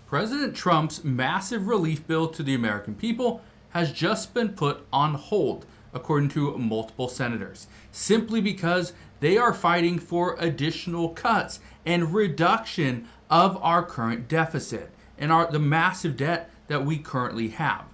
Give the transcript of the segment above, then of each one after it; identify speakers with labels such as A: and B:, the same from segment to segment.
A: President Trump's massive relief bill to the American people has just been put on hold, according to multiple senators, simply because they are fighting for additional cuts and reduction of our current deficit and the massive debt that we currently have.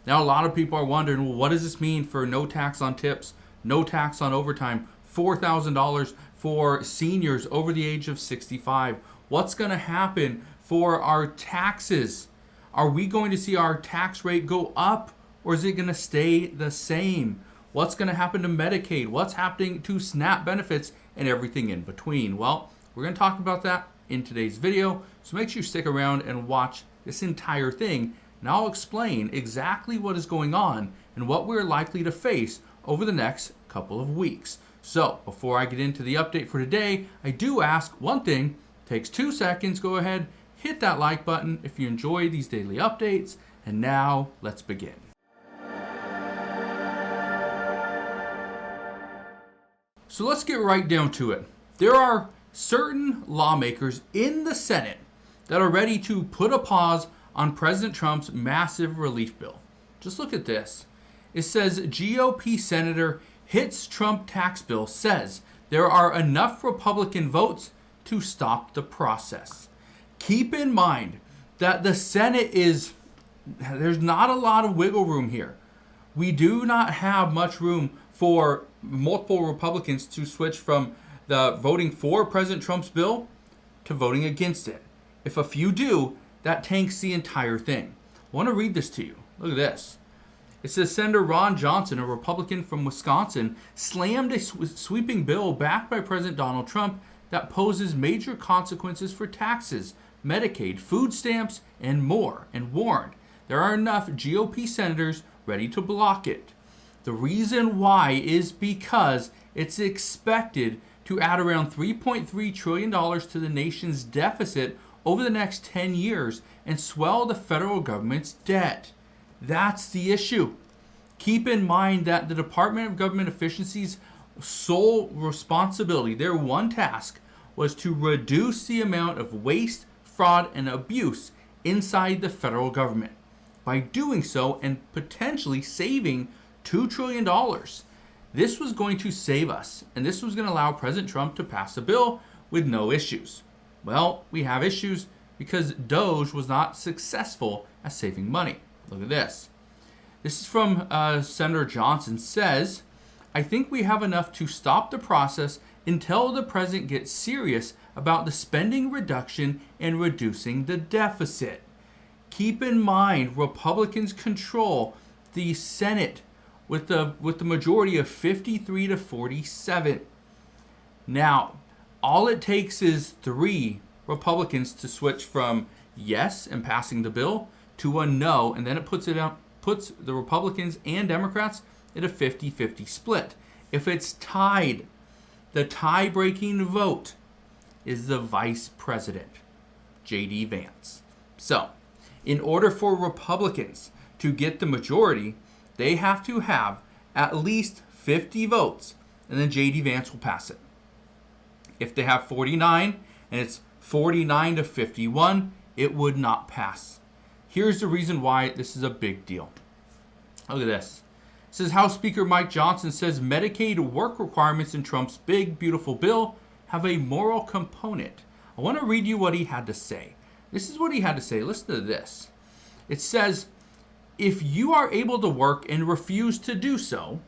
A: Now, a lot of people are wondering, well, what does this mean for no tax on tips, no tax on overtime, $4,000 for seniors over the age of 65? What's going to happen for our taxes? Are we going to see our tax rate go up, or is it going to stay the same? What's going to happen to Medicaid? What's happening to SNAP benefits and everything in between? Well, we're going to talk about that in today's video, so make sure you stick around and watch this entire thing, and I'll explain exactly what is going on and what we're likely to face over the next couple of weeks. So, before I get into the update for today, I do ask one thing. Takes 2 seconds. Go ahead, hit that like button if you enjoy these daily updates. And now, let's begin. So let's get right down to it. There are certain lawmakers in the Senate that are ready to put a pause on President Trump's massive relief bill. Just look at this. It says GOP Senator hits Trump tax bill, says there are enough Republican votes to stop the process. Keep in mind that the Senate there's not a lot of wiggle room here. We do not have much room for multiple Republicans to switch from the voting for President Trump's bill to voting against it. If a few do, that tanks the entire thing. I want to read this to you. Look at this. It says Senator Ron Johnson, a Republican from Wisconsin, slammed a sweeping bill backed by President Donald Trump that poses major consequences for taxes, Medicaid, food stamps, and more, and warned there are enough GOP senators ready to block it. The reason why is because it's expected to add around $3.3 trillion to the nation's deficit over the next 10 years and swell the federal government's debt. That's the issue. Keep in mind that the Department of Government Efficiency's sole responsibility, their one task, was to reduce the amount of waste, fraud, and abuse inside the federal government. By doing so and potentially saving $2 trillion, this was going to save us, and this was going to allow President Trump to pass a bill with no issues. Well, we have issues because DOGE was not successful at saving money. Look at this. This is from Senator Johnson. Says, I think we have enough to stop the process until the president gets serious about the spending reduction and reducing the deficit. Keep in mind, Republicans control the Senate with the majority of 53 to 47. Now, all it takes is 3 Republicans to switch from yes and passing the bill to a no, and then it puts the Republicans and Democrats in a 50-50 split. If it's tied, the tie-breaking vote is the vice president, J.D. Vance. So, in order for Republicans to get the majority, they have to have at least 50 votes, and then J.D. Vance will pass it. If they have 49 and it's 49 to 51, it would not pass. Here's the reason why this is a big deal. Look at this. It says House Speaker Mike Johnson says Medicaid work requirements in Trump's big, beautiful bill have a moral component. I want to read you what he had to say. This is what he had to say. Listen to this. It says, if you are able to work and refuse to do so,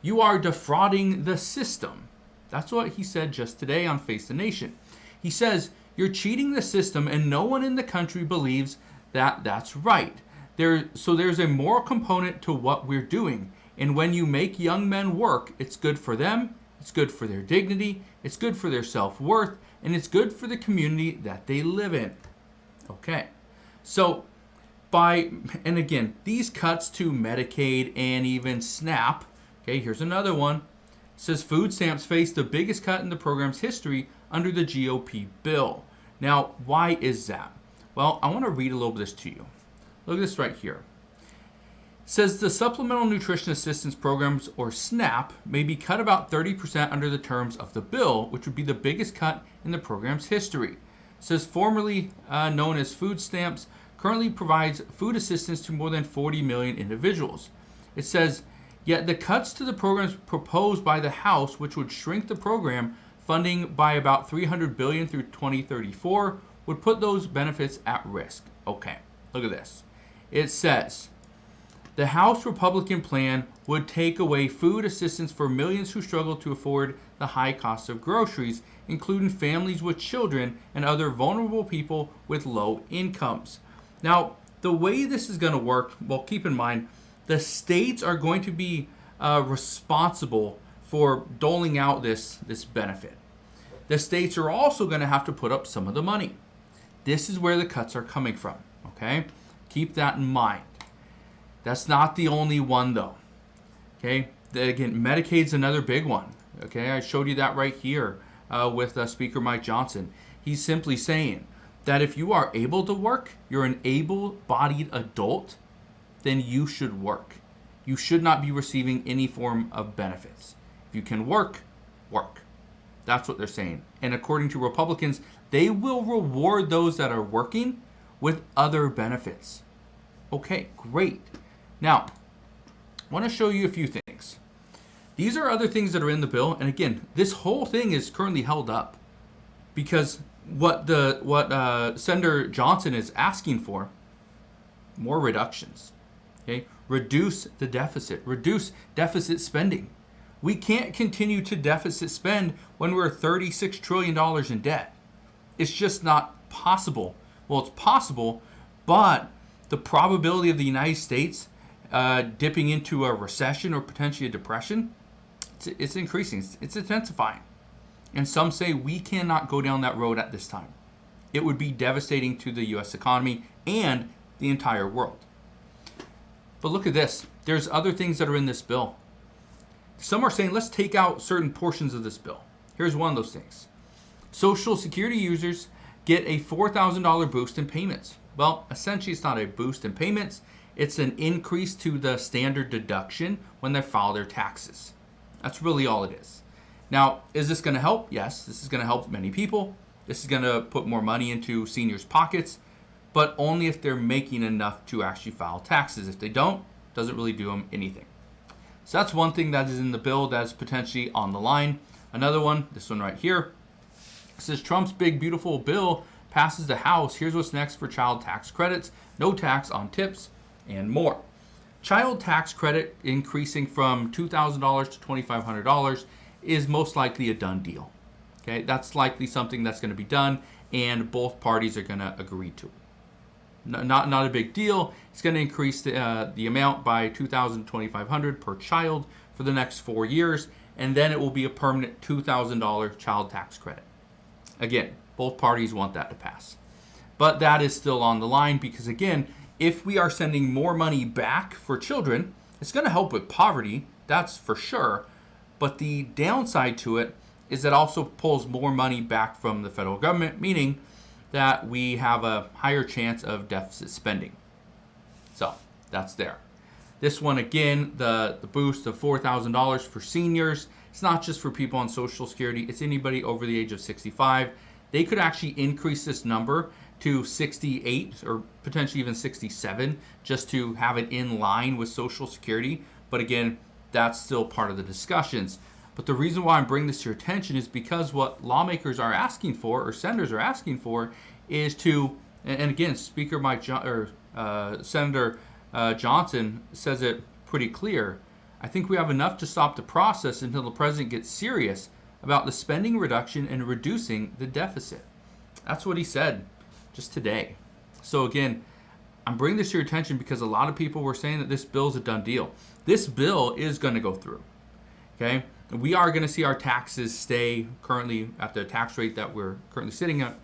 A: you are defrauding the system. That's what he said just today on Face the Nation. He says, you're cheating the system and no one in the country believes that that's right. So there's a moral component to what we're doing. And when you make young men work, it's good for them, it's good for their dignity, it's good for their self-worth, and it's good for the community that they live in. Okay, so and again, these cuts to Medicaid and even SNAP, okay, here's another one. It says food stamps face the biggest cut in the program's history under the GOP bill. Now, why is that? Well, I want to read a little bit of this to you. Look at this right here. It says the Supplemental Nutrition Assistance Programs, or SNAP, may be cut about 30% under the terms of the bill, which would be the biggest cut in the program's history. It says formerly known as food stamps, currently provides food assistance to more than 40 million individuals. It says, yet the cuts to the programs proposed by the House, which would shrink the program funding by about $300 billion through 2034, would put those benefits at risk. Okay, look at this. It says, the House Republican plan would take away food assistance for millions who struggle to afford the high cost of groceries, including families with children and other vulnerable people with low incomes. Now, the way this is going to work, well, keep in mind, the states are going to be responsible for doling out this benefit. The states are also going to have to put up some of the money. This is where the cuts are coming from, okay? Keep that in mind. That's not the only one, though. Okay. Again, Medicaid's another big one. Okay. I showed you that right here with Speaker Mike Johnson. He's simply saying that if you are able to work, you're an able-bodied adult, then you should work. You should not be receiving any form of benefits. If you can work, work. That's what they're saying. And according to Republicans, they will reward those that are working with other benefits. Okay, great. Now, I want to show you a few things. These are other things that are in the bill, and again, this whole thing is currently held up because what Senator Johnson is asking for, more reductions. Okay, reduce the deficit, reduce deficit spending. We can't continue to deficit spend when we're $36 trillion in debt. It's just not possible. Well, it's possible, but the probability of the United States dipping into a recession or potentially a depression, it's increasing. It's intensifying. And some say we cannot go down that road at this time. It would be devastating to the U.S. economy and the entire world. But look at this. There's other things that are in this bill. Some are saying let's take out certain portions of this bill. Here's one of those things. Social Security users get a $4,000 boost in payments. Well, essentially it's not a boost in payments. It's an increase to the standard deduction when they file their taxes. That's really all it is. Now, is this going to help? Yes, this is going to help many people. This is going to put more money into seniors' pockets, but only if they're making enough to actually file taxes. If they don't, it doesn't really do them anything. So that's one thing that is in the bill that is potentially on the line. Another one, this one right here, says Trump's big, beautiful bill passes the House. Here's what's next for child tax credits, no tax on tips, and more. Child tax credit increasing from $2,000 to $2,500 is most likely a done deal. Okay, that's likely something that's going to be done, and both parties are going to agree to it. Not a big deal. It's going to increase the amount by $2,000 to $2,500 per child for the next 4 years, and then it will be a permanent $2,000 child tax credit. Again, both parties want that to pass. But that is still on the line because, again, if we are sending more money back for children, it's going to help with poverty, that's for sure. But the downside to it is it also pulls more money back from the federal government, meaning that we have a higher chance of deficit spending. So that's there. This one, again, the boost of $4,000 for seniors. It's not just for people on Social Security. It's anybody over the age of 65. They could actually increase this number to 68 or potentially even 67 just to have it in line with Social Security. But again, that's still part of the discussions. But the reason why I'm bringing this to your attention is because what lawmakers are asking for, or senators are asking for, is to, and again, Speaker Senator Johnson says it pretty clear. I think we have enough to stop the process until the president gets serious about the spending reduction and reducing the deficit. That's what he said just today. So again, I'm bringing this to your attention because a lot of people were saying that this bill is a done deal. This bill is going to go through. Okay? We are going to see our taxes stay currently at the tax rate that we're currently sitting at,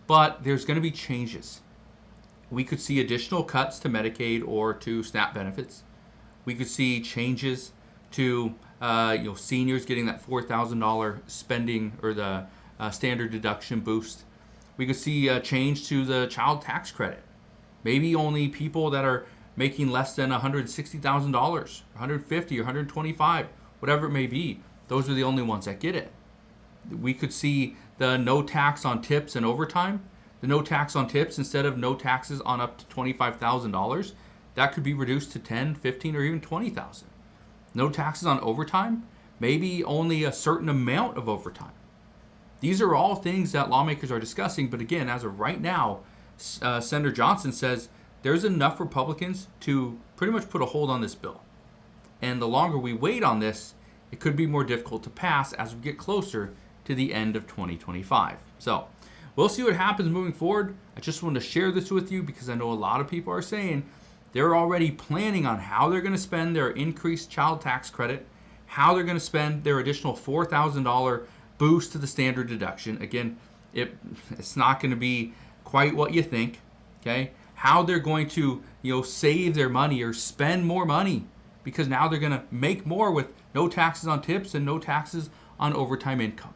A: but there's going to be changes. We could see additional cuts to Medicaid or to SNAP benefits. We could see changes to seniors getting that $4,000 spending or the standard deduction boost. We could see a change to the child tax credit. Maybe only people that are making less than $160,000, $150,000 or $125,000, whatever it may be. Those are the only ones that get it. We could see the no tax on tips and overtime. The no tax on tips, instead of no taxes on up to $25,000, that could be reduced to 10, 15, or even 20,000. No taxes on overtime, maybe only a certain amount of overtime. These are all things that lawmakers are discussing, but again, as of right now, Senator Johnson says there's enough Republicans to pretty much put a hold on this bill. And the longer we wait on this, it could be more difficult to pass as we get closer to the end of 2025. So we'll see what happens moving forward. I just wanted to share this with you because I know a lot of people are saying they're already planning on how they're going to spend their increased child tax credit, how they're going to spend their additional $4,000 boost to the standard deduction. Again, it's not going to be quite what you think, okay? How they're going to, save their money or spend more money, because now they're going to make more with no taxes on tips and no taxes on overtime income.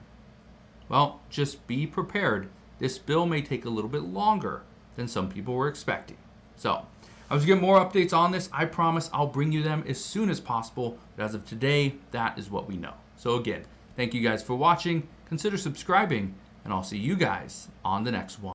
A: Well, just be prepared. This bill may take a little bit longer than some people were expecting. So, I was going to get more updates on this. I promise I'll bring you them as soon as possible. But as of today, that is what we know. So again, thank you guys for watching. Consider subscribing, and I'll see you guys on the next one.